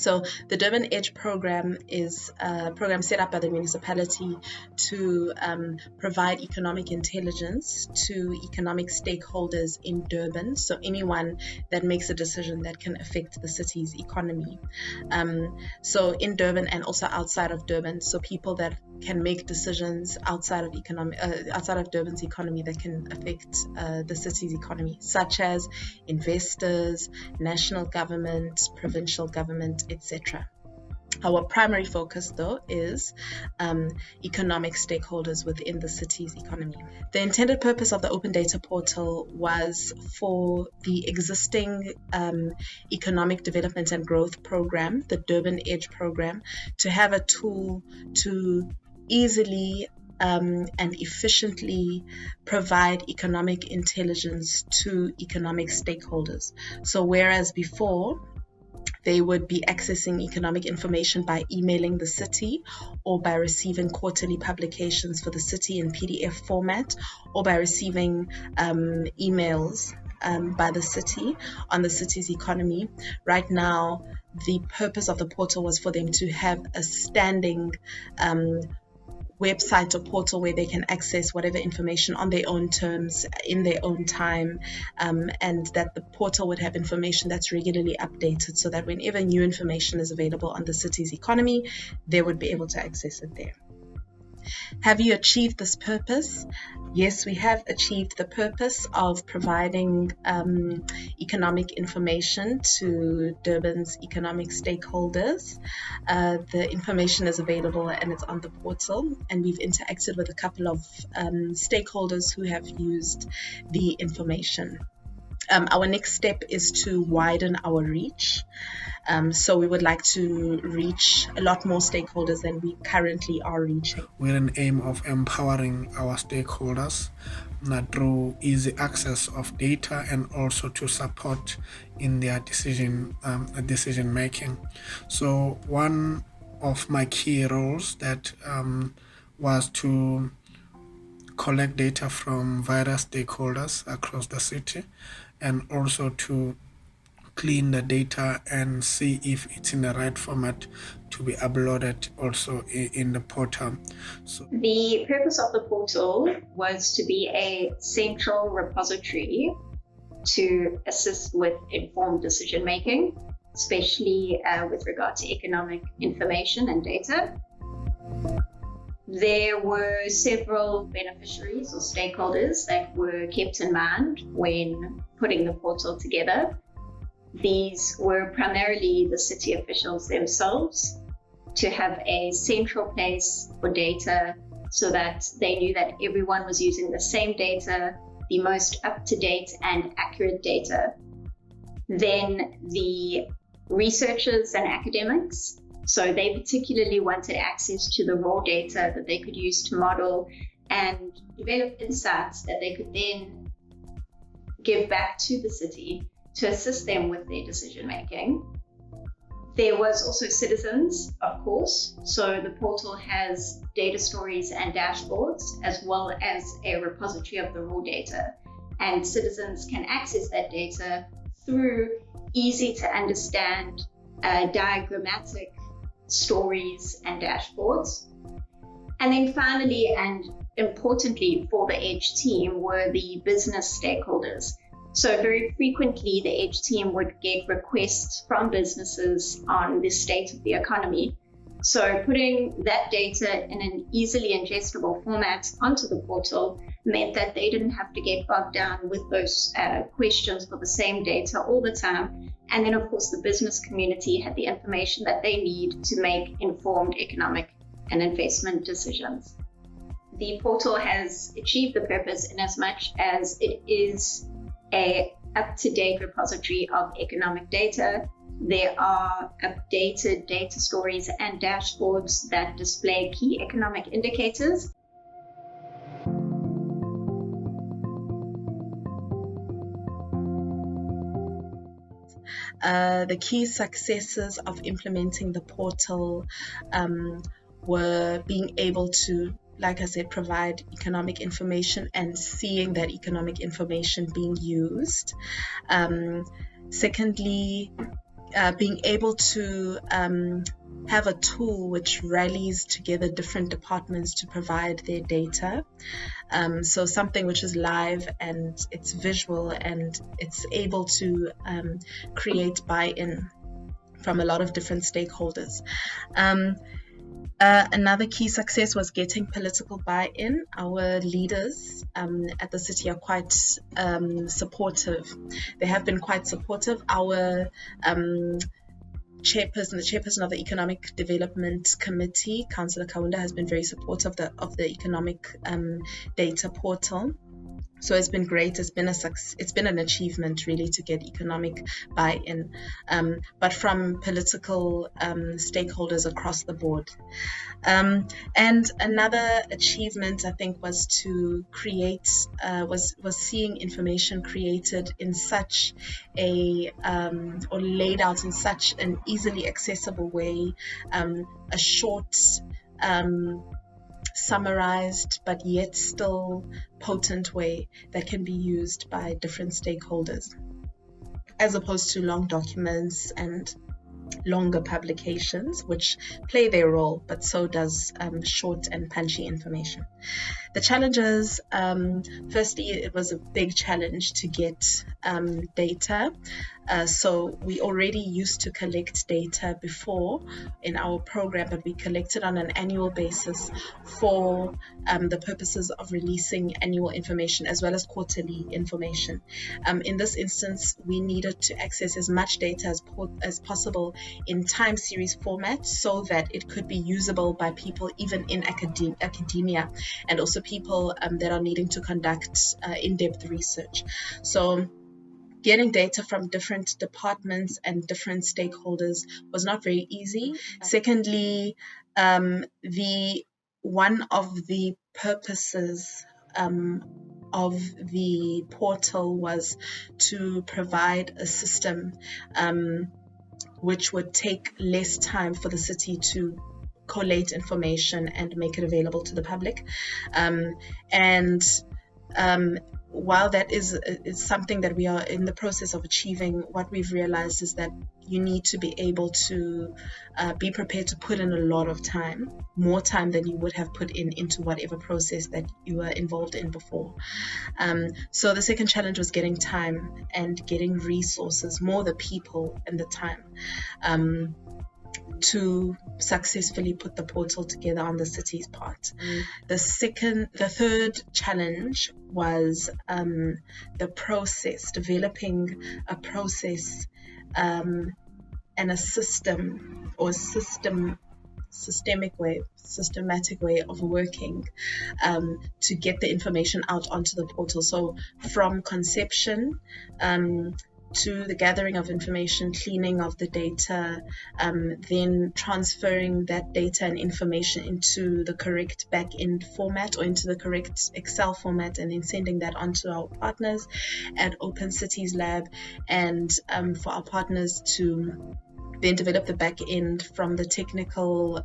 So the Durban Edge program is a program set up by the municipality to provide economic intelligence to economic stakeholders in Durban. So anyone that makes a decision that can affect the city's economy. So in Durban and also outside of Durban. So people that can make decisions outside of Durban's economy that can affect the city's economy, such as investors, national government, provincial government, etc. Our primary focus, though, is economic stakeholders within the city's economy. The intended purpose of the Open Data Portal was for the existing Economic Development and Growth Program, the Durban Edge program, to have a tool to easily and efficiently provide economic intelligence to economic stakeholders. So whereas before, they would be accessing economic information by emailing the city or by receiving quarterly publications for the city in PDF format or by receiving emails by the city on the city's economy. Right now, the purpose of the portal was for them to have a standing website or portal where they can access whatever information on their own terms, in their own time, and that the portal would have information that's regularly updated so that whenever new information is available on the city's economy, they would be able to access it there. Have you achieved this purpose? Yes, we have achieved the purpose of providing economic information to Durban's economic stakeholders. The information is available and it's on the portal, and we've interacted with a couple of stakeholders who have used the information. Our next step is to widen our reach. So we would like to reach a lot more stakeholders than we currently are reaching. With an aim of empowering our stakeholders through easy access of data and also to support in their decision making. So one of my key roles that was to collect data from various stakeholders across the city and also to clean the data and see if it's in the right format to be uploaded also in the portal. So the purpose of the portal was to be a central repository to assist with informed decision making, especially with regard to economic information and data. There were several beneficiaries or stakeholders that were kept in mind when putting the portal together. These were primarily the city officials themselves, to have a central place for data so that they knew that everyone was using the same data, the most up-to-date and accurate data. Then the researchers and academics, so they particularly wanted access to the raw data that they could use to model and develop insights that they could then give back to the city to assist them with their decision making. There was also citizens, of course. So the portal has data stories and dashboards, as well as a repository of the raw data. And citizens can access that data through easy to understand diagrammatic stories and dashboards. And then finally, and importantly for the EDGE team, were the business stakeholders. So very frequently, the EDGE team would get requests from businesses on the state of the economy. So putting that data in an easily ingestible format onto the portal meant that they didn't have to get bogged down with those questions for the same data all the time. And then, of course, the business community had the information that they need to make informed economic and investment decisions. The portal has achieved the purpose in as much as it is a up-to-date repository of economic data. There are updated data stories and dashboards that display key economic indicators. The key successes of implementing the portal were being able to, like I said, provide economic information and seeing that economic information being used. Secondly, being able to have a tool which rallies together different departments to provide their data. So something which is live and it's visual and it's able to create buy-in from a lot of different stakeholders. Another key success was getting political buy-in. Our leaders at the city are quite supportive. They have been quite supportive. Our the chairperson of the Economic Development Committee, Councillor Kaunda, has been very supportive of the economic data portal. So it's been great. It's been an achievement really to get economic buy-in, but from political stakeholders across the board. And another achievement I think was to create was seeing information created in such a or laid out in such an easily accessible way, a short summarized but yet still potent way that can be used by different stakeholders, as opposed to long documents and longer publications, which play their role, but so does short and punchy information. The challenges, firstly, it was a big challenge to get data. So we already used to collect data before in our program, but we collected on an annual basis for the purposes of releasing annual information as well as quarterly information. In this instance, we needed to access as much data as possible in time series format so that it could be usable by people even in academia and also people that are needing to conduct in-depth research. So getting data from different departments and different stakeholders was not very easy. Secondly, one of the purposes of the portal was to provide a system which would take less time for the city to collate information and make it available to the public. While that is something that we are in the process of achieving, what we've realized is that you need to be able to be prepared to put in a lot of time, more time than you would have put into whatever process that you were involved in before. So the second challenge was getting time and getting resources, more the people and the time, to successfully put the portal together on the city's part. The third challenge was the process, developing a process and a system or systematic way of working to get the information out onto the portal. So from conception to the gathering of information, cleaning of the data, then transferring that data and information into the correct back-end format or into the correct Excel format, and then sending that on to our partners at Open Cities Lab, and for our partners to then develop the back end from the technical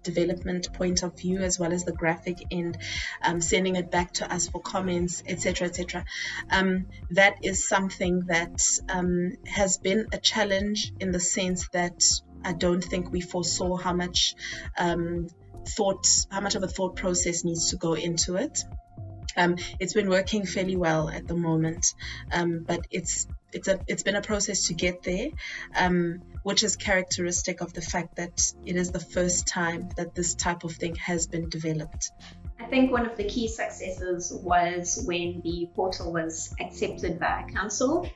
development point of view, as well as the graphic end, sending it back to us for comments, etc., etc. That is something that has been a challenge in the sense that I don't think we foresaw how much of a thought process needs to go into it. It's been working fairly well at the moment, but it's been a process to get there, which is characteristic of the fact that it is the first time that this type of thing has been developed. I think one of the key successes was when the portal was accepted by council.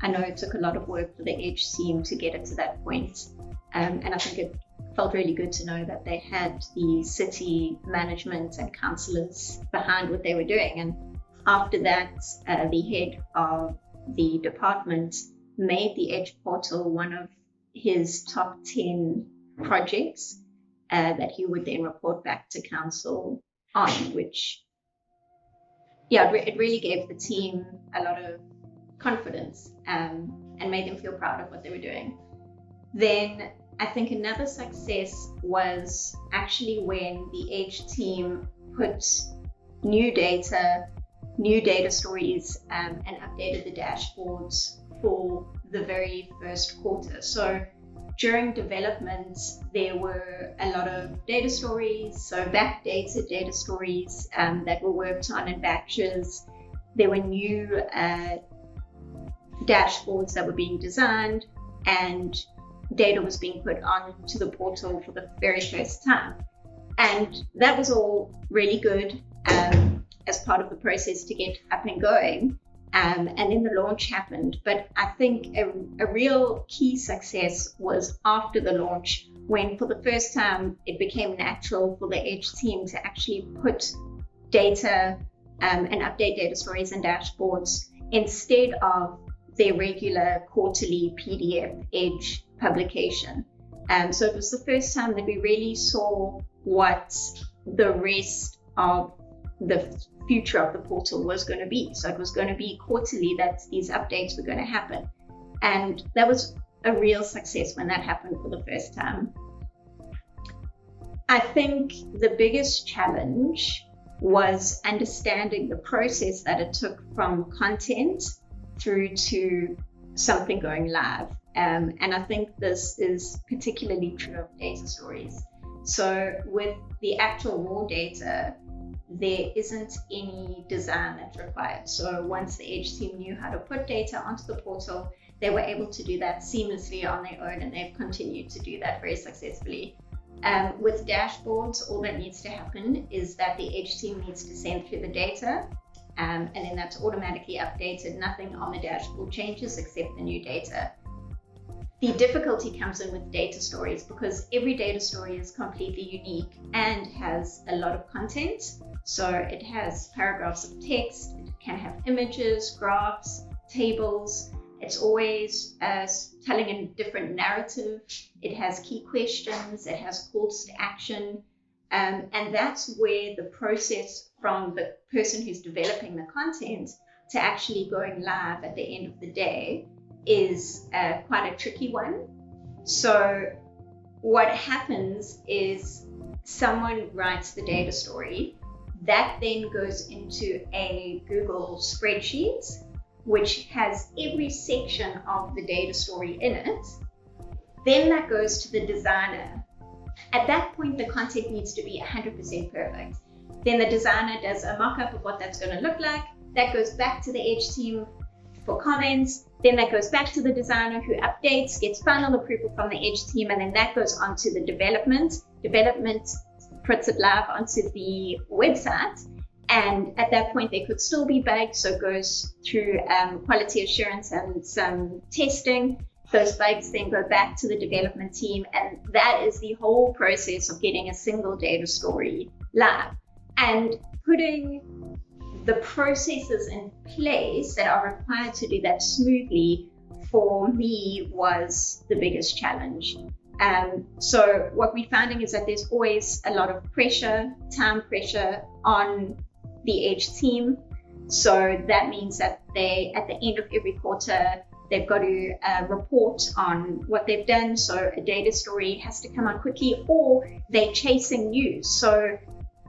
I know it took a lot of work for the Edge team to get it to that point, and I think it felt really good to know that they had the city management and councillors behind what they were doing. And after that, the head of the department made the Edge portal one of his top 10 projects that he would then report back to council on, which, it really gave the team a lot of confidence and made them feel proud of what they were doing. Then I think another success was actually when the Edge team put new data stories and updated the dashboards for the very first quarter. So during development, there were a lot of data stories, so backdated data stories that were worked on in batches. There were new dashboards that were being designed, and data was being put onto the portal for the very first time. And that was all really good as part of the process to get up and going. And then the launch happened. But I think a real key success was after the launch, when for the first time it became natural for the Edge team to actually put data and update data stories and dashboards instead of their regular quarterly PDF Edge publication. So it was the first time that we really saw what the rest of the future of the portal was going to be. So it was going to be quarterly that these updates were going to happen. And that was a real success when that happened for the first time. I think the biggest challenge was understanding the process that it took from content through to something going live. And I think this is particularly true of data stories. So with the actual raw data, there isn't any design that's required. So once the Edge team knew how to put data onto the portal, they were able to do that seamlessly on their own, and they've continued to do that very successfully. With dashboards, all that needs to happen is that the Edge team needs to send through the data, and then that's automatically updated. Nothing on the dashboard changes except the new data. The difficulty comes in with data stories because every data story is completely unique and has a lot of content. So it has paragraphs of text, it can have images, graphs, tables. It's always telling a different narrative. It has key questions, it has calls to action. And that's where the process from the person who's developing the content to actually going live at the end of the day is quite a tricky one. So what happens is someone writes the data story, that then goes into a Google spreadsheet, which has every section of the data story in it. Then that goes to the designer. At that point, the content needs to be 100% perfect. Then the designer does a mock-up of what that's going to look like. That goes back to the Edge team for comments. Then that goes back to the designer who updates, gets final approval from the Edge team, and then that goes on to the development. Development puts it live onto the website. And at that point, there could still be bugs, so it goes through quality assurance and some testing. Those bugs then go back to the development team, and that is the whole process of getting a single data story live. And putting the processes in place that are required to do that smoothly, for me, was the biggest challenge. So what we're finding is that there's always a lot of pressure, time pressure on the Edge team. So that means that they, at the end of every quarter, they've got to report on what they've done. So a data story has to come out quickly, or they're chasing news. So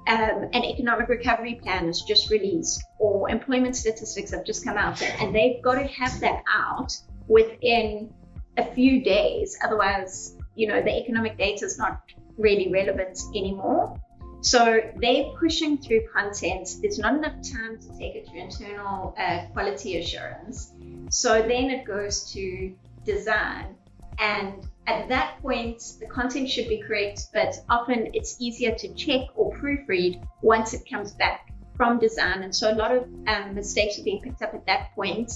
an economic recovery plan is just released, or employment statistics have just come out, and they've got to have that out within a few days. Otherwise, the economic data is not really relevant anymore. So they're pushing through content. There's not enough time to take it through internal quality assurance. So then it goes to design. And at that point, the content should be correct, but often it's easier to check or proofread once it comes back from design. And so a lot of mistakes are being picked up at that point,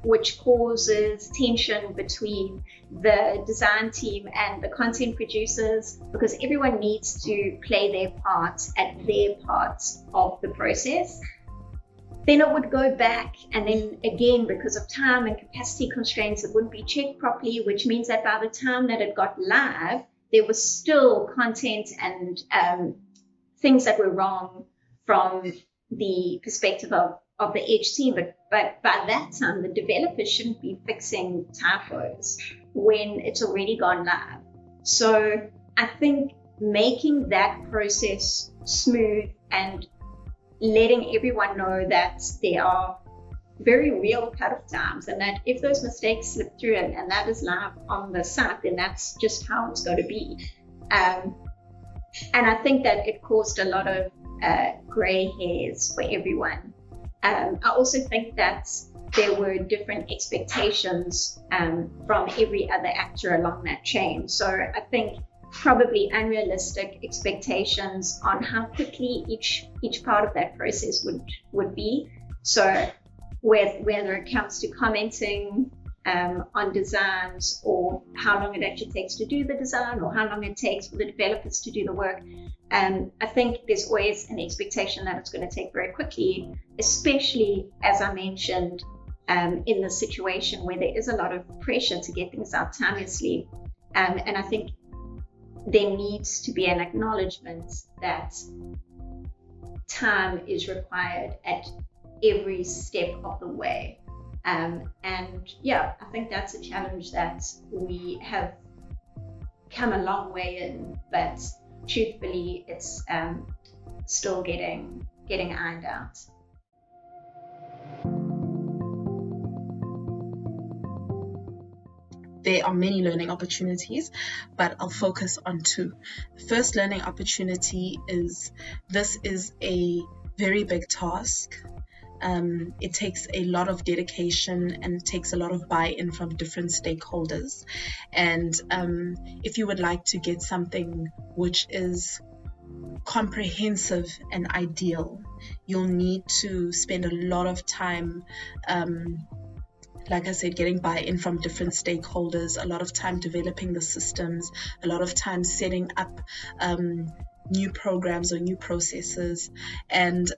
which causes tension between the design team and the content producers, because everyone needs to play their part at their part of the process. Then it would go back, and then again, because of time and capacity constraints, it wouldn't be checked properly, which means that by the time that it got live, there was still content and things that were wrong from the perspective of the Edge team. But by that time, the developers shouldn't be fixing typos when it's already gone live. So I think making that process smooth and letting everyone know that there are very real cutoff times, and that if those mistakes slip through and that is live on the site, then that's just how it's going to be. And I think that it caused a lot of grey hairs for everyone. I also think that there were different expectations from every other actor along that chain. So I think probably unrealistic expectations on how quickly each part of that process would be. So whether it comes to commenting on designs, or how long it actually takes to do the design, or how long it takes for the developers to do the work. I think there's always an expectation that it's going to take very quickly, especially, as I mentioned, in the situation where there is a lot of pressure to get things out timelessly. And I think there needs to be an acknowledgement that time is required at every step of the way. And yeah, I think that's a challenge that we have come a long way in, but truthfully, it's still getting ironed out. There are many learning opportunities, but I'll focus on two. The first learning opportunity is this is a very big task. It takes a lot of dedication and it takes a lot of buy-in from different stakeholders. And if you would like to get something which is comprehensive and ideal, you'll need to spend a lot of time, like I said, getting buy-in from different stakeholders, a lot of time developing the systems, a lot of time setting up new programs or new processes, and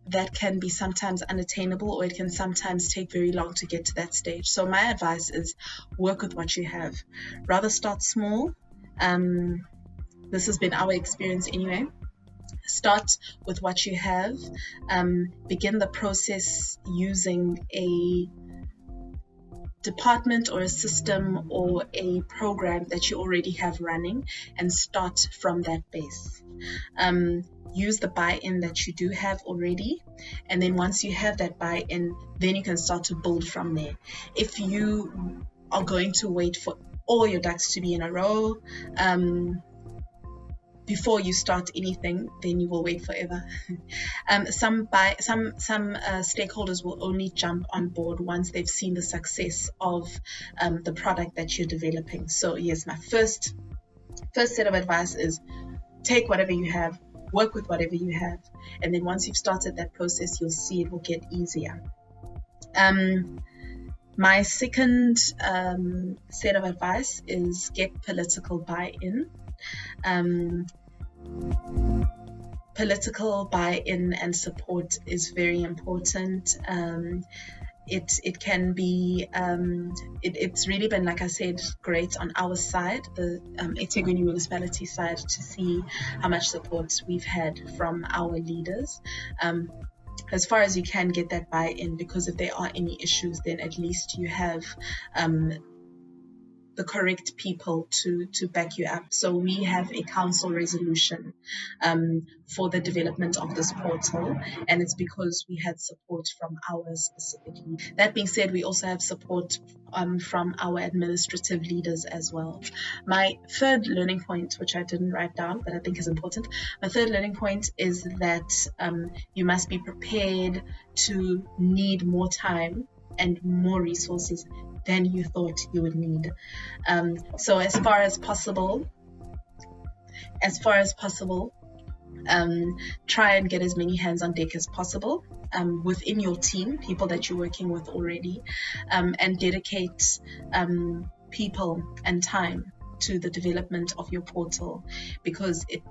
that can be sometimes unattainable, or it can sometimes take very long to get to that stage. So my advice is work with what you have. Rather start small. This has been our experience anyway. Start with what you have. Begin the process using a department or a system or a program that you already have running, and start from that base. Use the buy-in that you do have already, and then once you have that buy-in, then you can start to build from there. If you are going to wait for all your ducks to be in a row before you start anything, then you will wait forever. Some stakeholders will only jump on board once they've seen the success of the product that you're developing. So yes, my first set of advice is take whatever you have, work with whatever you have, and then once you've started that process, you'll see it will get easier. My second set of advice is get political buy-in. Political buy-in and support is very important. It can be, it's really been, like I said, great on our side, the eThekwini municipality side, to see how much support we've had from our leaders. As far as you can get that buy-in, because if there are any issues, then at least you have the correct people to back you up. So we have a council resolution for the development of this portal, and it's because we had support from ours specifically. That being said, we also have support from our administrative leaders as well. My third learning point, which I didn't write down but I think is important, my third learning point is that you must be prepared to need more time and more resources than you thought you would need. So as far as possible, try and get as many hands on deck as possible within your team, people that you're working with already, and dedicate people and time to the development of your portal, because it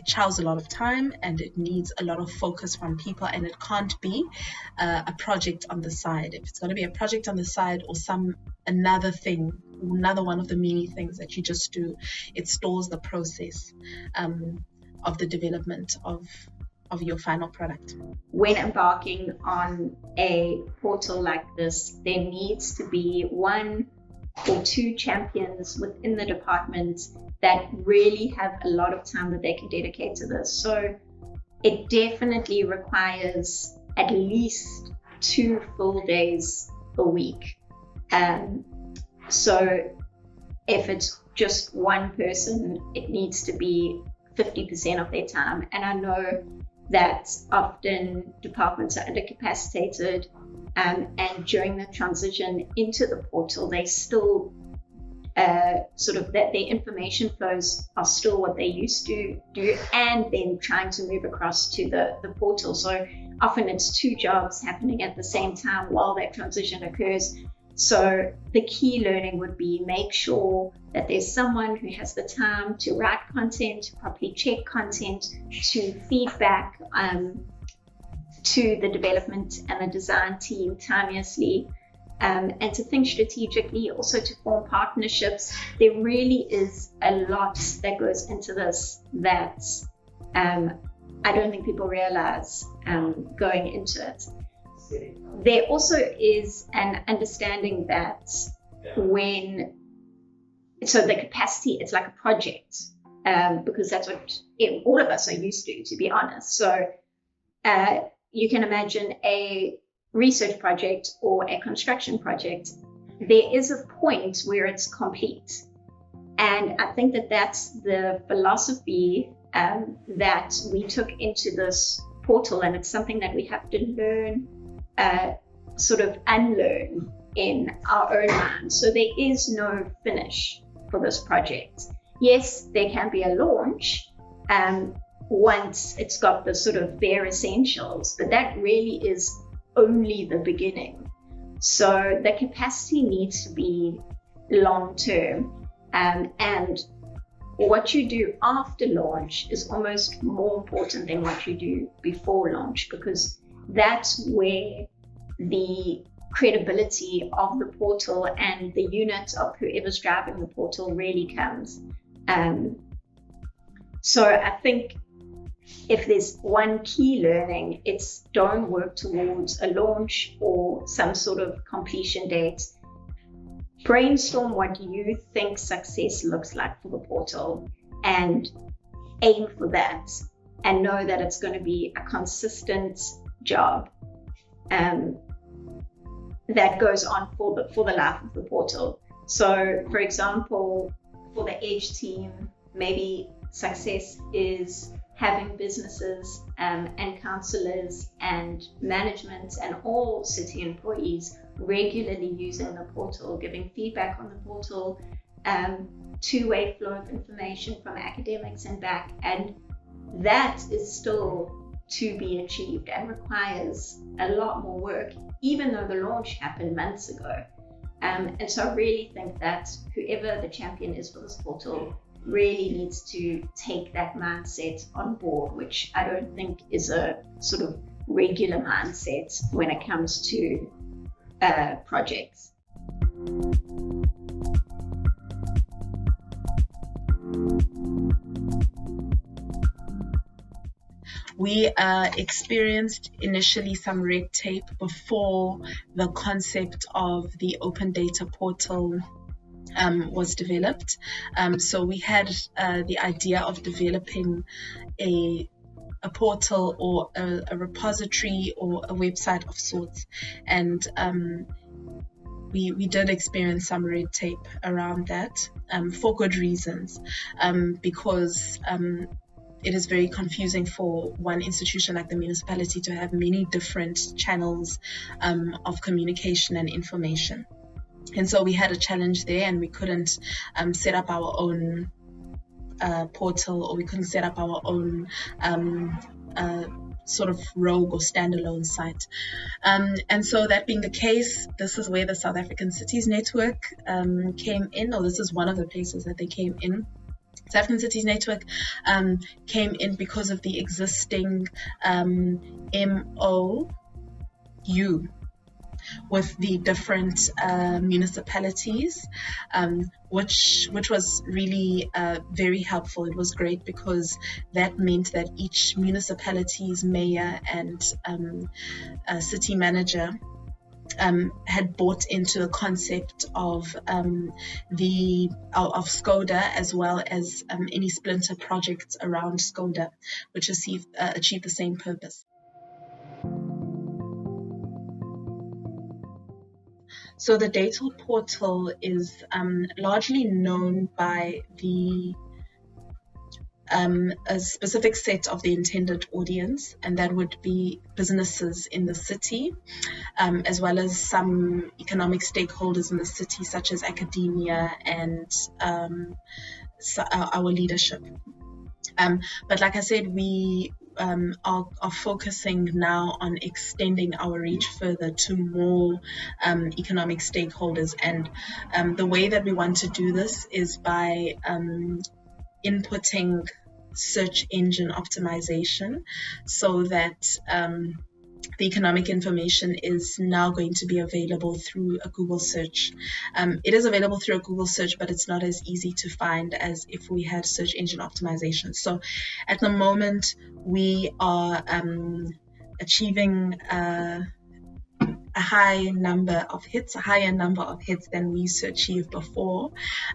chows a lot of time and it needs a lot of focus from people, and it can't be a project on the side. If it's going to be a project on the side or another one of the many things that you just do, it stalls the process of the development of your final product. When embarking on a portal like this, there needs to be one or two champions within the department that really have a lot of time that they can dedicate to this. So it definitely requires at least 2 full days a week. So if it's just one person, it needs to be 50% of their time. And I know that often departments are undercapacitated, and during the transition into the portal, they still sort of that their information flows are still what they used to do, and then trying to move across to the portal. So often it's 2 jobs happening at the same time while that transition occurs. So the key learning would be make sure that there's someone who has the time to write content, to properly check content, to feedback to the development and the design team timeously, and to think strategically, also to form partnerships. There really is a lot that goes into this that I don't think people realize going into it. There also is an understanding that so the capacity, it's like a project, because that's what all of us are used to be honest. So you can imagine a research project or a construction project. There is a point where it's complete. And I think that that's the philosophy that we took into this portal, and it's something that we have to learn, sort of unlearn in our own minds. So there is no finish for this project. Yes, there can be a launch once it's got the sort of bare essentials, but that really is only the beginning. So the capacity needs to be long term, and what you do after launch is almost more important than what you do before launch, because that's where the credibility of the portal and the unit of whoever's driving the portal really comes. So I think if there's one key learning, it's don't work towards a launch or some sort of completion date. Brainstorm what you think success looks like for the portal and aim for that, and know that it's going to be a consistent job that goes on for the life of the portal. So, for example, for the Edge team, maybe success is having businesses and councillors and management and all city employees regularly using the portal, giving feedback on the portal, two-way flow of information from academics and back. And that is still to be achieved and requires a lot more work, even though the launch happened months ago. And so I really think that whoever the champion is for this portal really needs to take that mindset on board, which I don't think is a sort of regular mindset when it comes to projects. We experienced initially some red tape before the concept of the open data portal was developed. So we had the idea of developing a portal or a repository or a website of sorts, and we did experience some red tape around that for good reasons, because it is very confusing for one institution like the municipality to have many different channels of communication and information. And so we had a challenge there, and we couldn't set up our own portal, or we couldn't set up our own sort of rogue or standalone site. And so that being the case, this is where the South African Cities Network came in, or this is one of the places that they came in. South African Cities Network came in because of the existing MOU with the different municipalities, which was really very helpful. It was great because that meant that each municipality's mayor and city manager had bought into the concept of SCODA, as well as any splinter projects around SCODA, which achieve the same purpose. So the data portal is largely known by a specific set of the intended audience, and that would be businesses in the city, as well as some economic stakeholders in the city, such as academia and our leadership. But like I said, we are focusing now on extending our reach further to more economic stakeholders. And the way that we want to do this is by inputting search engine optimization, so that the economic information is now going to be available through a Google search. It is available through a Google search, but it's not as easy to find as if we had search engine optimization. So at the moment, we are achieving a higher number of hits than we used to achieve before,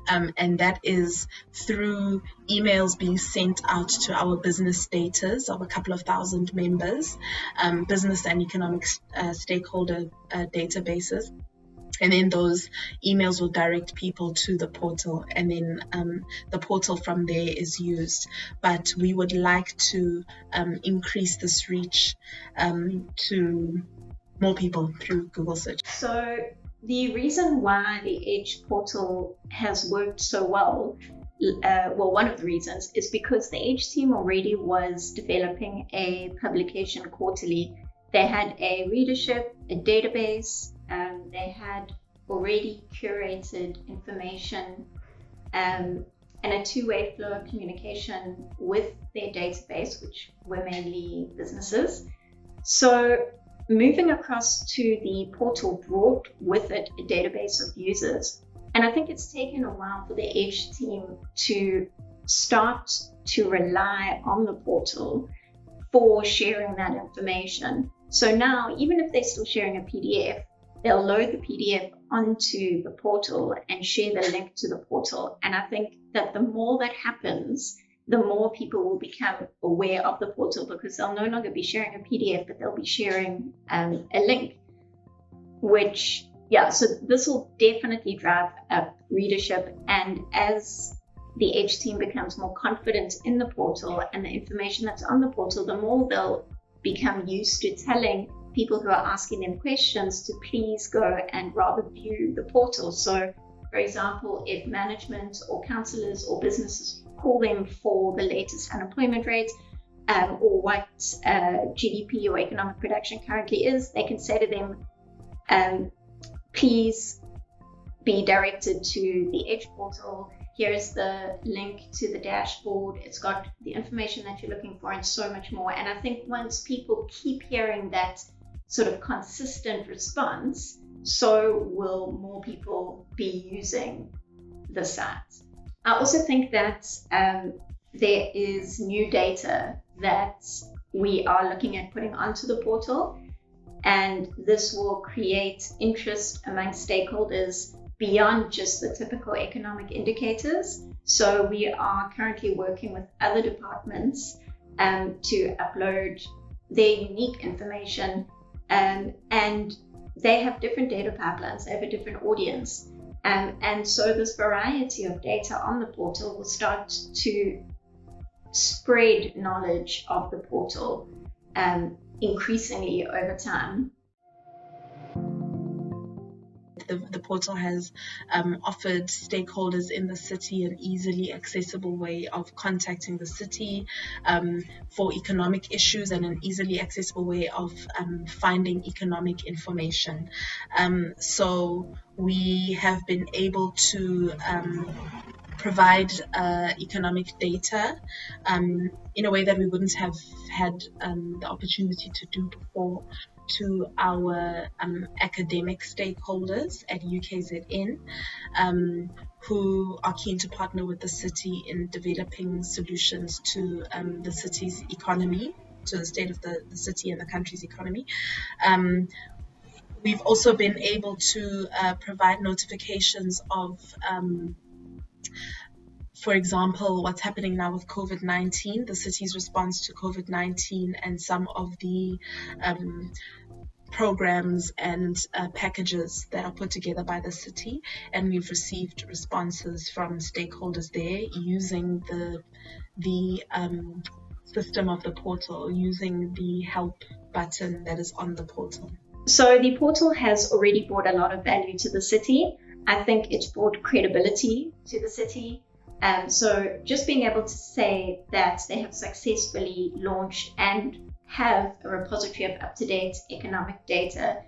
and that is through emails being sent out to our business datas of a couple of thousand members, business and economic stakeholder databases. And then those emails will direct people to the portal, and then the portal from there is used. But we would like to increase this reach to more people through Google search. So the reason why the Edge portal has worked so well, one of the reasons is because the Edge team already was developing a publication quarterly. They had a readership, a database, they had already curated information, and a two-way flow of communication with their database, which were mainly businesses. So moving across to the portal brought with it a database of users. And I think it's taken a while for the Edge team to start to rely on the portal for sharing that information. So now, even if they're still sharing a PDF, they'll load the PDF onto the portal and share the link to the portal. And I think that the more that happens, the more people will become aware of the portal, because they'll no longer be sharing a PDF, but they'll be sharing a link, so this will definitely drive up readership. And as the Edge team becomes more confident in the portal and the information that's on the portal, the more they'll become used to telling people who are asking them questions to please go and rather view the portal. So, for example, if management or councillors or businesses call them for the latest unemployment rate or what GDP or economic production currently is, they can say to them, please be directed to the Edge portal. Here's the link to the dashboard. It's got the information that you're looking for and so much more. And I think once people keep hearing that sort of consistent response, so will more people be using the site. I also think that there is new data that we are looking at putting onto the portal, and this will create interest among stakeholders beyond just the typical economic indicators. So we are currently working with other departments to upload their unique information, and they have different data pipelines, they have a different audience. And so this variety of data on the portal will start to spread knowledge of the portal increasingly over time. The portal has offered stakeholders in the city an easily accessible way of contacting the city for economic issues, and an easily accessible way of finding economic information. So we have been able to provide economic data in a way that we wouldn't have had the opportunity to do before, to our academic stakeholders at UKZN, who are keen to partner with the city in developing solutions to the city's economy, to the state of the city and the country's economy. We've also been able to provide notifications of for example, what's happening now with COVID-19, the city's response to COVID-19, and some of the programs and packages that are put together by the city, and we've received responses from stakeholders there using the system of the portal, using the help button that is on the portal. So the portal has already brought a lot of value to the city. I think it's brought credibility to the city. So just being able to say that they have successfully launched and have a repository of up-to-date economic data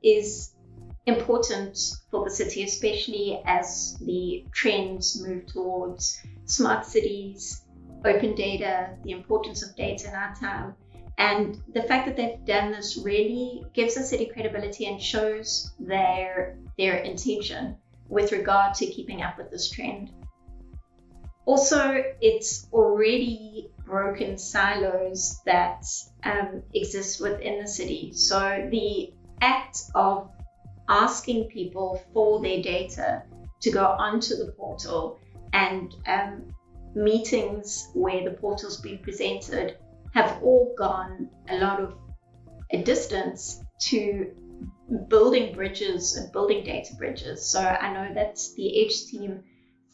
is important for the city, especially as the trends move towards smart cities, open data, the importance of data in our time. And the fact that they've done this really gives the city credibility and shows their intention with regard to keeping up with this trend. Also, it's already broken silos that exist within the city. So the act of asking people for their data to go onto the portal and meetings where the portal's been presented have all gone a distance to building bridges and building data bridges. So I know that the Edge team,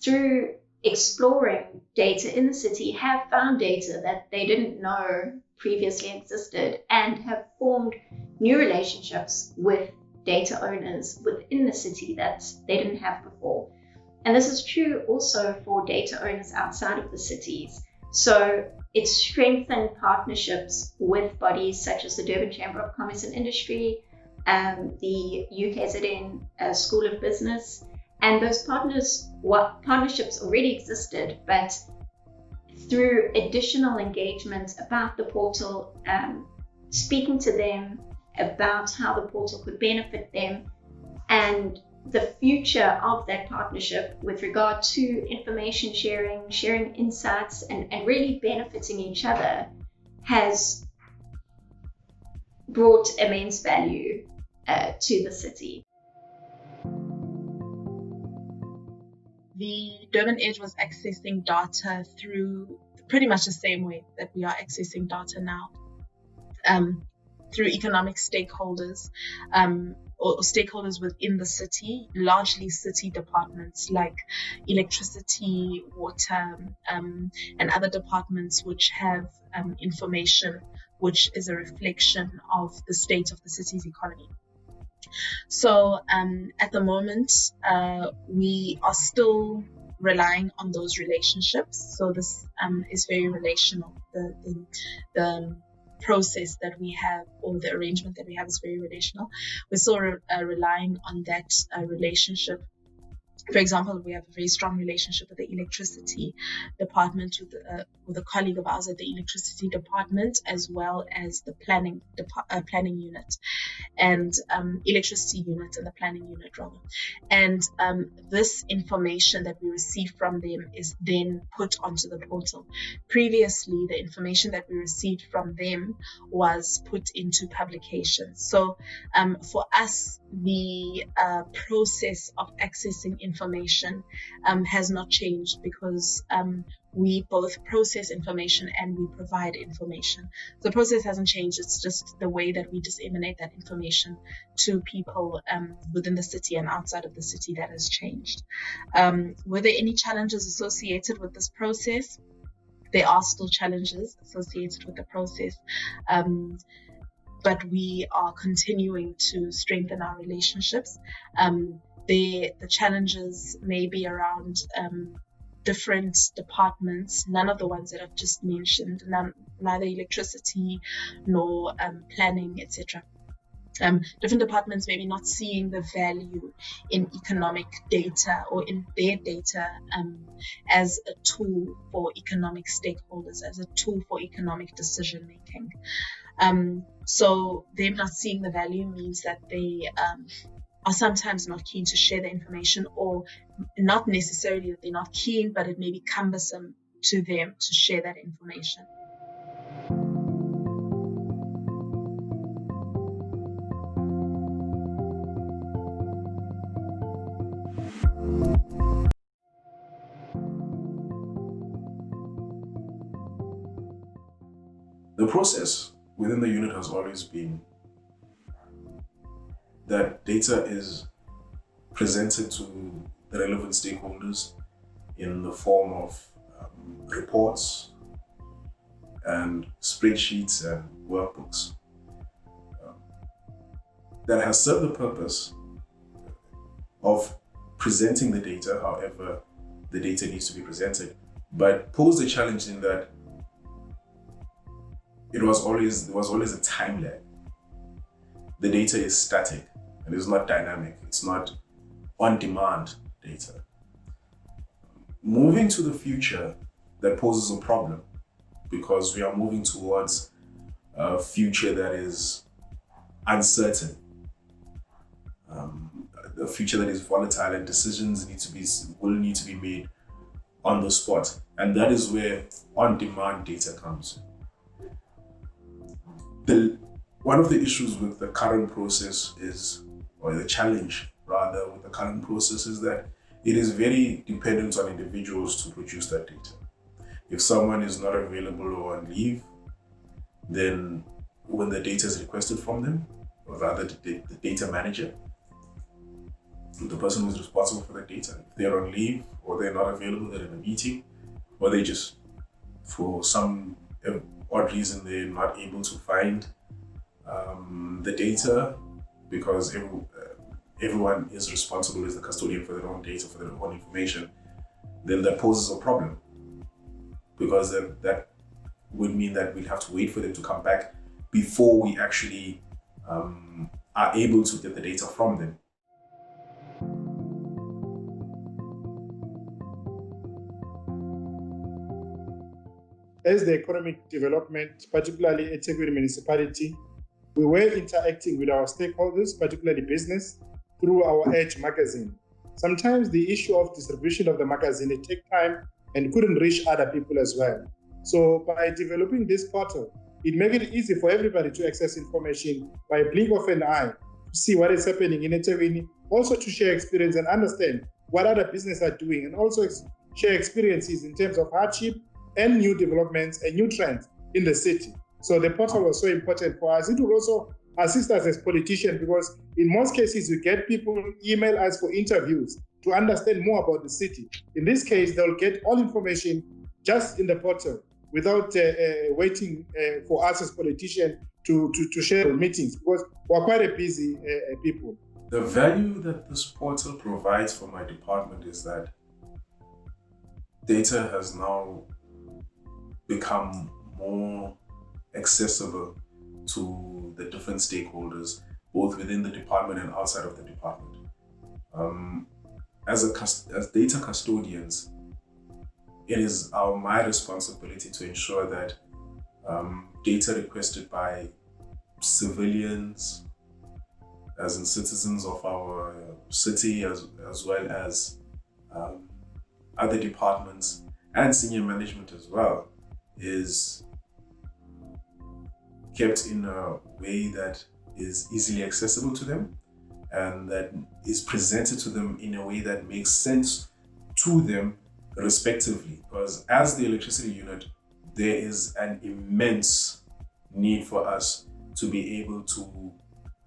through exploring data in the city, have found data that they didn't know previously existed and have formed new relationships with data owners within the city that they didn't have before. And this is true also for data owners outside of the cities. So it's strengthened partnerships with bodies such as the Durban Chamber of Commerce and Industry, the UKZN School of Business, and those partnerships already existed, but through additional engagement about the portal, speaking to them about how the portal could benefit them, and the future of that partnership with regard to information sharing insights, and really benefiting each other, has brought immense value to the city. The Durban Edge was accessing data through pretty much the same way that we are accessing data now, through economic stakeholders, or stakeholders within the city, largely city departments like electricity, water, and other departments which have information which is a reflection of the state of the city's economy. So at the moment, we are still relying on those relationships. So this is very relational. The process that we have, or the arrangement that we have, is very relational. We're still relying on that relationship. For example, we have a very strong relationship with the electricity department, with a colleague of ours at the electricity department, as well as the planning unit, and electricity unit and the planning unit rather. And this information that we receive from them is then put onto the portal. Previously, the information that we received from them was put into publications. So for us, the process of accessing information has not changed, because we both process information and we provide information. The process hasn't changed. It's just the way that we disseminate that information to people within the city and outside of the city that has changed. Were there any challenges associated with this process? There are still challenges associated with the process. But we are continuing to strengthen our relationships. The challenges may be around different departments, none of the ones that I've just mentioned, neither electricity nor planning, etc. Different departments maybe not seeing the value in economic data or in their data as a tool for economic stakeholders, as a tool for economic decision making. So them not seeing the value means that they are sometimes not keen to share the information, or not necessarily that they're not keen, but it may be cumbersome to them to share that information. The process within the unit has always been that data is presented to the relevant stakeholders in the form of reports and spreadsheets and workbooks that has served the purpose of presenting the data, however the data needs to be presented, but posed a challenge in that there was always a time lag. The data is static and it's not dynamic. It's not on-demand data. Moving to the future, that poses a problem because we are moving towards a future that is uncertain, a future that is volatile, and decisions will need to be made on the spot, and that is where on-demand data comes. One of the issues with the current process or the challenge rather with the current process is that it is very dependent on individuals to produce that data. If someone is not available or on leave, then when the data is requested from them, or rather the data manager, the person who's responsible for the data, if they're on leave or they're not available, they're in a meeting, or they just, for some odd reason, they're not able to find the data because everyone is responsible as the custodian for their own data, for their own information, then that poses a problem because that would mean that we'd have to wait for them to come back before we actually are able to get the data from them. As the economic development, particularly at eThekwini municipality, we were interacting with our stakeholders, particularly business, through our Edge magazine. Sometimes the issue of distribution of the magazine, it takes time and couldn't reach other people as well. So by developing this portal, it makes it easy for everybody to access information by a blink of an eye, to see what is happening in eThekwini, also to share experience and understand what other businesses are doing, and also share experiences in terms of hardship and new developments and new trends in the city. So the portal was so important for us. It will also assist us as politicians because in most cases, we get people email us for interviews to understand more about the city. In this case, they'll get all information just in the portal without waiting for us as politicians to share meetings because we're quite a busy people. The value that this portal provides for my department is that data has now become more accessible to the different stakeholders, both within the department and outside of the department. As data custodians, it is my responsibility to ensure that data requested by civilians, as in citizens of our city, as well as other departments and senior management as well, is kept in a way that is easily accessible to them and that is presented to them in a way that makes sense to them respectively. Because as the electricity unit, there is an immense need for us to be able to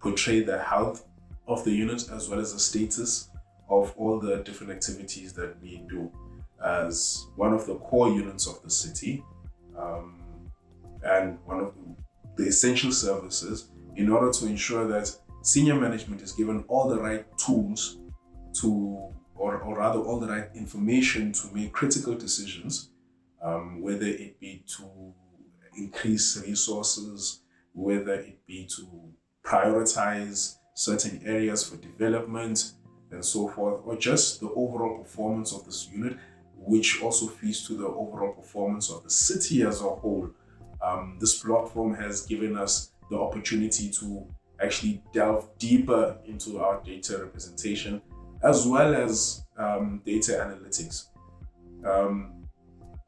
portray the health of the unit as well as the status of all the different activities that we do as one of the core units of the city, and one of the essential services, in order to ensure that senior management is given all the right tools to, or rather all the right information to make critical decisions, whether it be to increase resources, whether it be to prioritize certain areas for development and so forth, or just the overall performance of this unit, which also feeds to the overall performance of the city as a whole. This platform has given us the opportunity to actually delve deeper into our data representation as well as data analytics.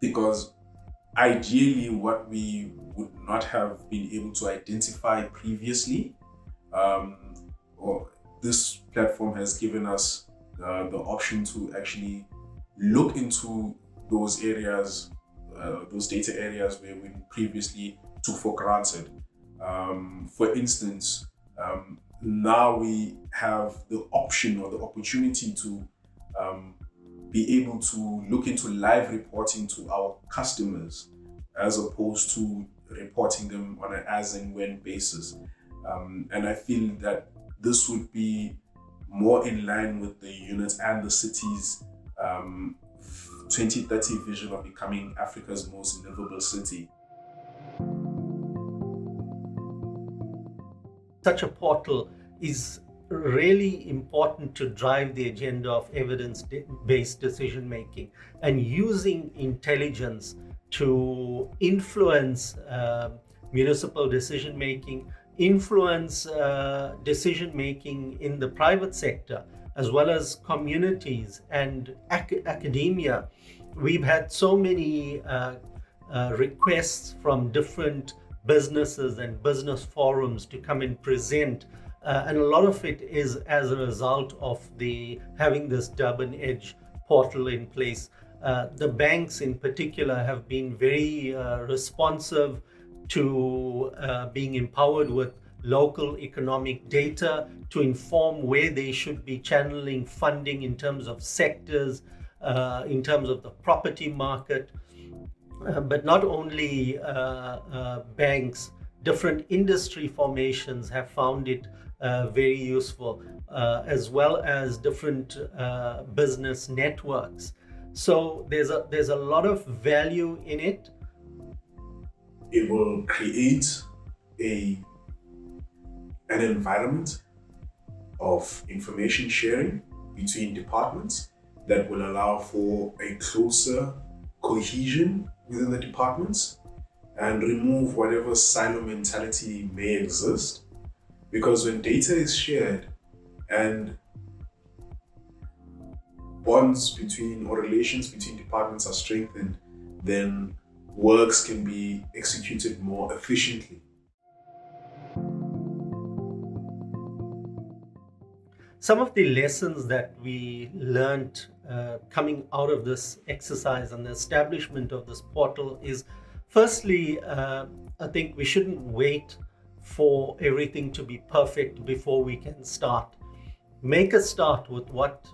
Because ideally what we would not have been able to identify previously, or this platform has given us the option to actually look into those areas, those data areas where we previously took for granted. For instance, now we have the option or the opportunity to be able to look into live reporting to our customers as opposed to reporting them on an as and when basis. And I feel that this would be more in line with the unit and the city's 2030 vision of becoming Africa's most livable city. Such a portal is really important to drive the agenda of evidence-based decision making and using intelligence to influence municipal decision making, influence decision making in the private sector, as well as communities and academia. We've had so many requests from different businesses and business forums to come and present. And a lot of it is as a result of having this Durban Edge portal in place. The banks in particular have been very responsive to being empowered with local economic data to inform where they should be channeling funding in terms of sectors, in terms of the property market. But not only banks, different industry formations have found it very useful, as well as different business networks. So there's a lot of value in it. It will create an environment of information sharing between departments that will allow for a closer cohesion within the departments and remove whatever silo mentality may exist. Because when data is shared and bonds between or relations between departments are strengthened, then works can be executed more efficiently. Some of the lessons that we learned coming out of this exercise and the establishment of this portal is, firstly, I think we shouldn't wait for everything to be perfect before we can start. Make a start with what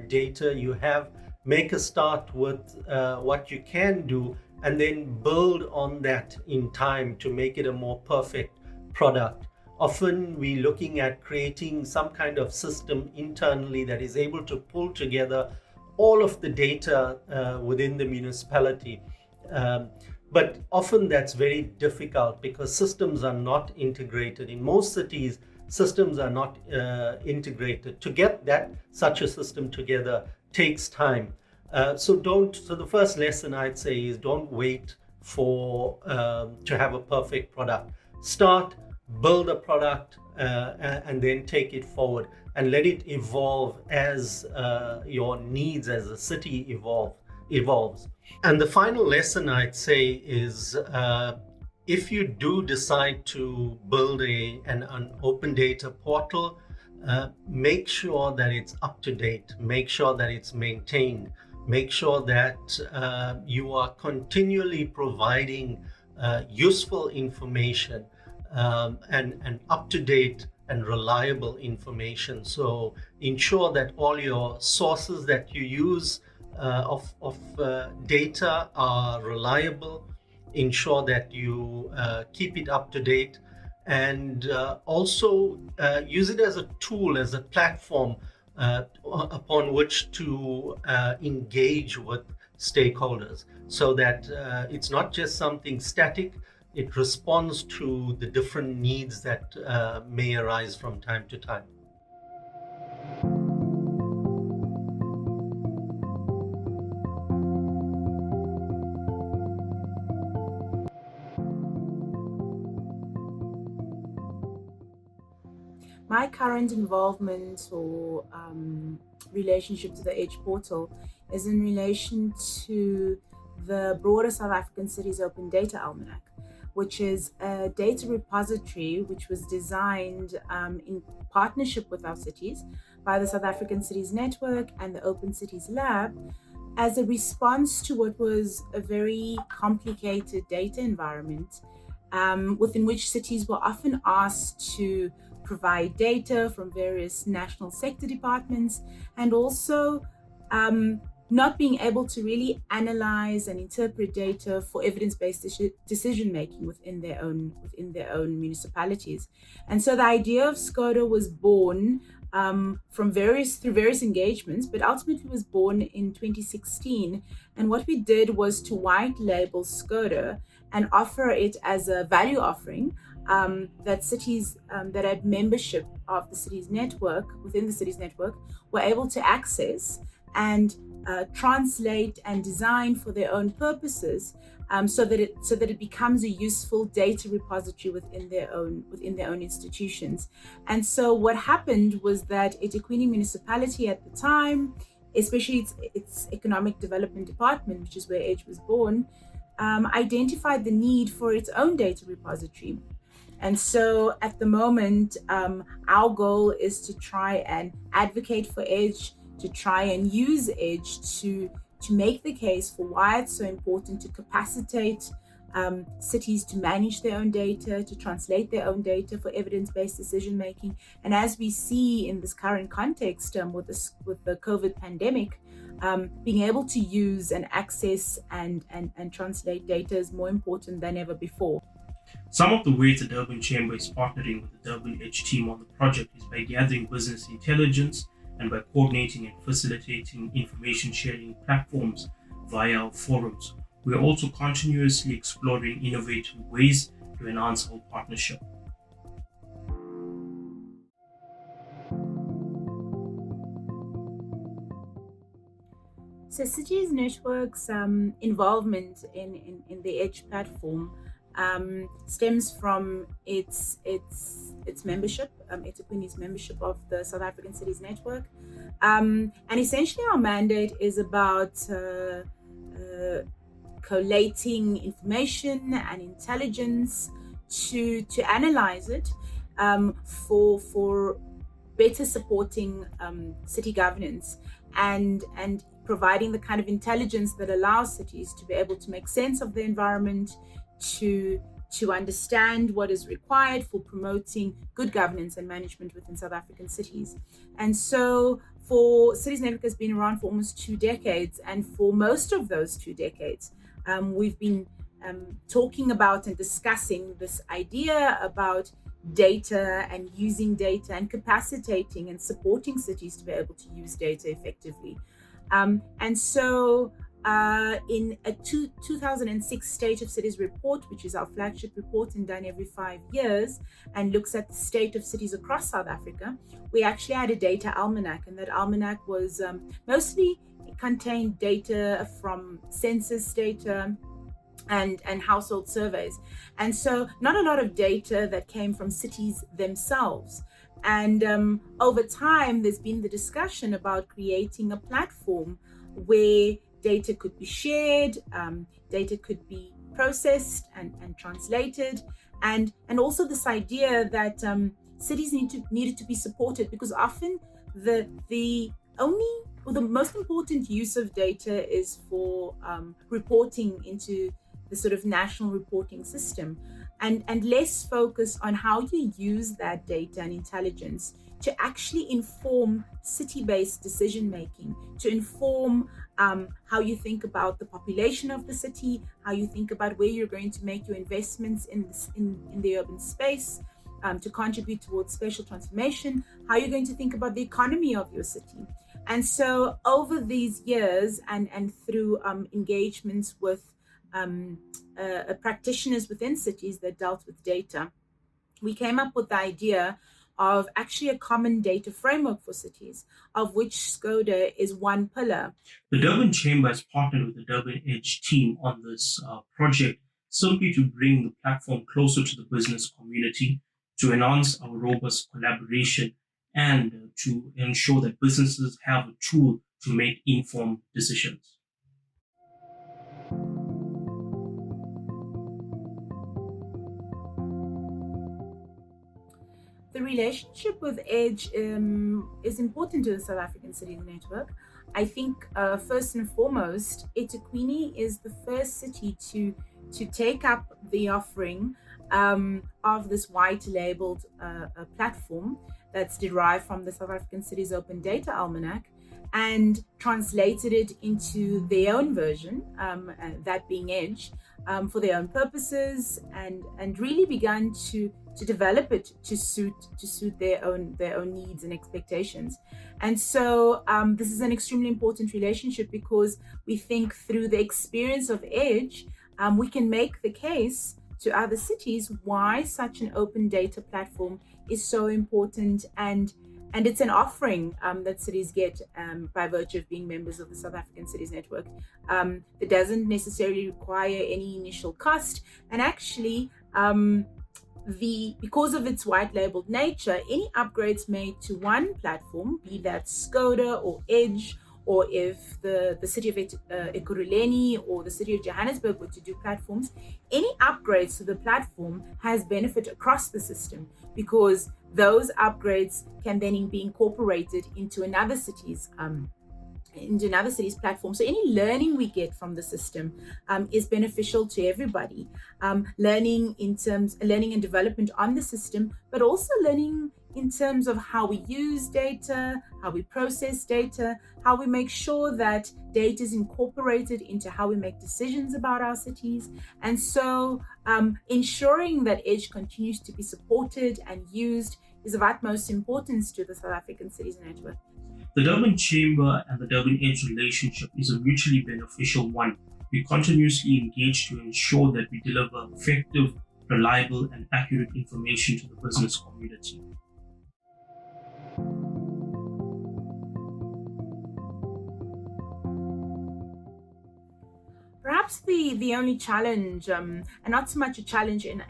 data you have, make a start with what you can do, and then build on that in time to make it a more perfect product. Often we're looking at creating some kind of system internally that is able to pull together all of the data within the municipality. But often that's very difficult because systems are not integrated. In most cities, systems are not integrated. To get such a system together takes time. So the first lesson I'd say is don't wait for to have a perfect product. Start, build a product, and then take it forward and let it evolve as your needs as a city evolves. And the final lesson I'd say is if you do decide to build an open data portal, make sure that it's up to date, make sure that it's maintained, make sure that you are continually providing useful information and up-to-date and reliable information. So ensure that all your sources that you use of data are reliable. Ensure that you keep it up to date, and also use it as a tool, as a platform upon which to engage with stakeholders, so that it's not just something static. It responds to the different needs that may arise from time to time. My current involvement or relationship to the Edge portal is in relation to the broader South African Cities Open Data Almanac, which is a data repository which was designed in partnership with our cities by the South African Cities Network and the Open Cities Lab as a response to what was a very complicated data environment within which cities were often asked to provide data from various national sector departments, and also not being able to really analyze and interpret data for evidence-based decision making within their own municipalities. And so the idea of SCODA was born through various engagements, but ultimately was born in 2016. And what we did was to white label SCODA and offer it as a value offering that cities that had membership of the city's network, within the city's network, were able to access and translate and design for their own purposes, so that it becomes a useful data repository within their own institutions. And so what happened was that eThekwini municipality at the time, especially its economic development department, which is where EDGE was born, identified the need for its own data repository. And so at the moment, our goal is to try and advocate for EDGE, to try and use EDGE to make the case for why it's so important to capacitate cities to manage their own data, to translate their own data for evidence-based decision making. And as we see in this current context with the COVID pandemic, being able to use and access and translate data is more important than ever before. Some of the ways the Durban Chamber is partnering with the Durban Edge team on the project is by gathering business intelligence and by coordinating and facilitating information sharing platforms via our forums. We are also continuously exploring innovative ways to enhance our partnership. So Cities Network's involvement in the EDGE platform stems from its membership, eThekwini's membership of the South African Cities Network, and essentially our mandate is about collating information and intelligence to analyze it for better supporting city governance and providing the kind of intelligence that allows cities to be able to make sense of the environment, to understand what is required for promoting good governance and management within South African cities. And so Cities Network has been around for almost 2 decades, and for most of those 2 decades, we've been talking about and discussing this idea about data and using data and capacitating and supporting cities to be able to use data effectively. And so in a 2006 State of Cities report, which is our flagship report and done every 5 years and looks at the state of cities across South Africa, we actually had a data almanac, and that almanac was mostly contained data from census data and household surveys. And so not a lot of data that came from cities themselves. And over time, there's been the discussion about creating a platform where data could be shared, data could be processed and translated, and also this idea that cities needed to be supported, because often the most important use of data is for reporting into the sort of national reporting system, and less focus on how you use that data and intelligence to actually inform city-based decision making, to inform how you think about the population of the city, how you think about where you're going to make your investments in the urban space, to contribute towards spatial transformation, how you're going to think about the economy of your city. And so over these years and through engagements with practitioners within cities that dealt with data, we came up with the idea of actually a common data framework for cities, of which SCODA is one pillar. The Durban Chamber has partnered with the Durban Edge team on this project simply to bring the platform closer to the business community, to enhance our robust collaboration, and to ensure that businesses have a tool to make informed decisions. The relationship with EDGE is important to the South African Cities Network. I think first and foremost, eThekwini is the first city to take up the offering of this white labeled platform that's derived from the South African Cities Open Data Almanac, and translated it into their own version, that being Edge, for their own purposes, and really begun to develop it to suit their own needs and expectations. And so this is an extremely important relationship, because we think through the experience of Edge, we can make the case to other cities why such an open data platform is so important, and it's an offering that cities get by virtue of being members of the South African Cities Network. It doesn't necessarily require any initial cost, and actually, because of its white labeled nature, any upgrades made to one platform, be that Skoda or Edge, or if the city of Ekurhuleni or the city of Johannesburg were to do platforms, any upgrades to the platform has benefit across the system, because those upgrades can then be incorporated into another city's platform. So any learning we get from the system is beneficial to everybody. Learning and development on the system, but also learning in terms of how we use data, how we process data, how we make sure that data is incorporated into how we make decisions about our cities. And so ensuring that Edge continues to be supported and used is of utmost importance to the South African Cities Network. The Durban Chamber and the Durban Edge relationship is a mutually beneficial one. We continuously engage to ensure that we deliver effective, reliable, and accurate information to the business community. Perhaps the only challenge, and not so much a challenge in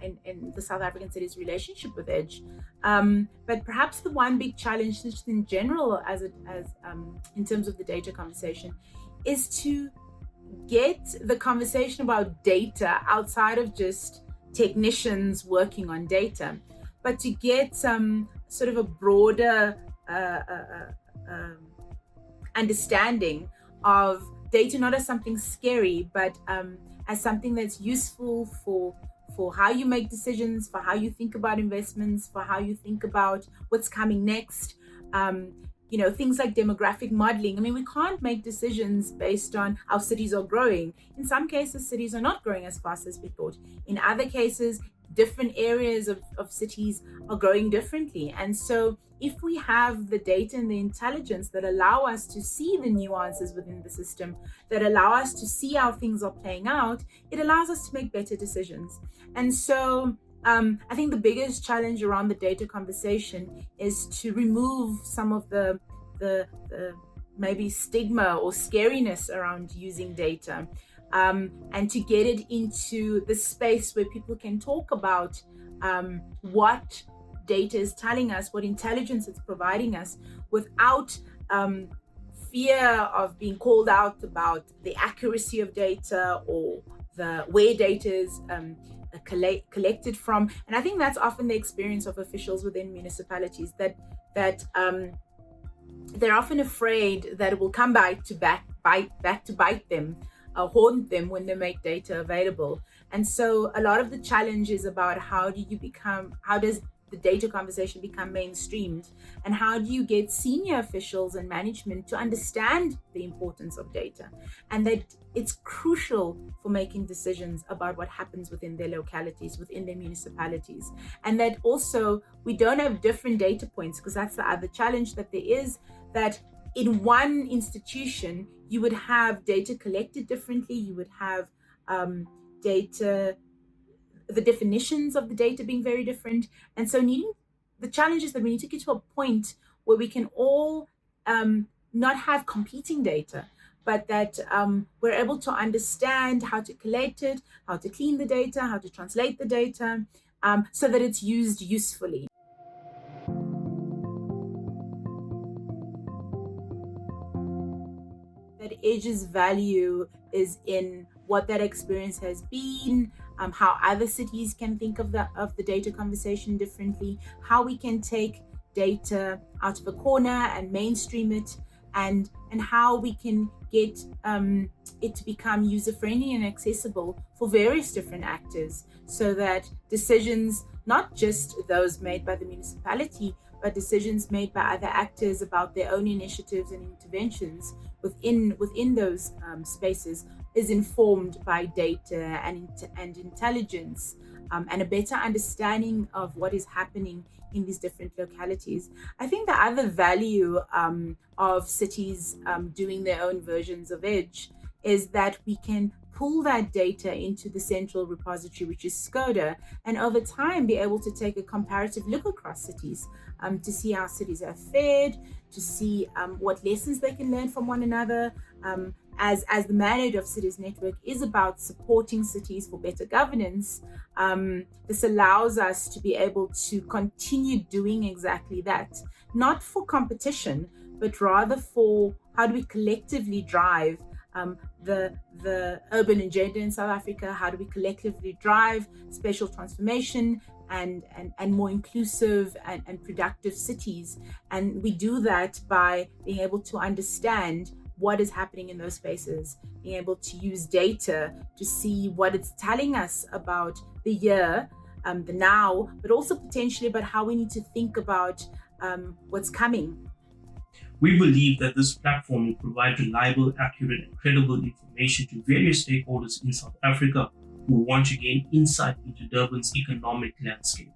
the South African cities' relationship with Edge, but perhaps the one big challenge just in general, as in terms of the data conversation, is to get the conversation about data outside of just technicians working on data, but to get sort of a broader understanding of data, not as something scary, but as something that's useful for how you make decisions, for how you think about investments, for how you think about what's coming next. Things like demographic modeling. I mean, we can't make decisions based on how cities are growing. In some cases, cities are not growing as fast as we thought. In other cases, different areas of cities are growing differently. And so if we have the data and the intelligence that allow us to see the nuances within the system, that allow us to see how things are playing out, it allows us to make better decisions. And so I think the biggest challenge around the data conversation is to remove some of the maybe stigma or scariness around using data, and to get it into the space where people can talk about what data is telling us, what intelligence it's providing us, without fear of being called out about the accuracy of data or where data is collected from. And I think that's often the experience of officials within municipalities, that they're often afraid that it will come back to bite them, haunt them when they make data available. And so a lot of the challenge is about how does the data conversation become mainstreamed, and how do you get senior officials and management to understand the importance of data, and that it's crucial for making decisions about what happens within their localities, within their municipalities. And that also we don't have different data points, because that's the other challenge that there is, that in one institution you would have data collected differently, you would have the definitions of the data being very different. And so the challenge is that we need to get to a point where we can all not have competing data, but that we're able to understand how to collect it, how to clean the data, how to translate the data, so that it's used usefully. That Edge's value is in what that experience has been, how other cities can think of the data conversation differently, how we can take data out of a corner and mainstream it, and how we can get it to become user-friendly and accessible for various different actors, so that decisions, not just those made by the municipality, but decisions made by other actors about their own initiatives and interventions within those spaces, is informed by data and intelligence, and a better understanding of what is happening in these different localities. I think the other value of cities doing their own versions of Edge is that we can pull that data into the central repository, which is SCODA, and over time be able to take a comparative look across cities, to see how cities have fared, to see what lessons they can learn from one another. As the mandate of Cities Network is about supporting cities for better governance, this allows us to be able to continue doing exactly that, not for competition, but rather for how do we collectively drive the urban agenda in South Africa? How do we collectively drive spatial transformation and more inclusive and productive cities? And we do that by being able to understand what is happening in those spaces, being able to use data to see what it's telling us about the year, the now, but also potentially about how we need to think about what's coming. We believe that this platform will provide reliable, accurate, and credible information to various stakeholders in South Africa who want to gain insight into Durban's economic landscape.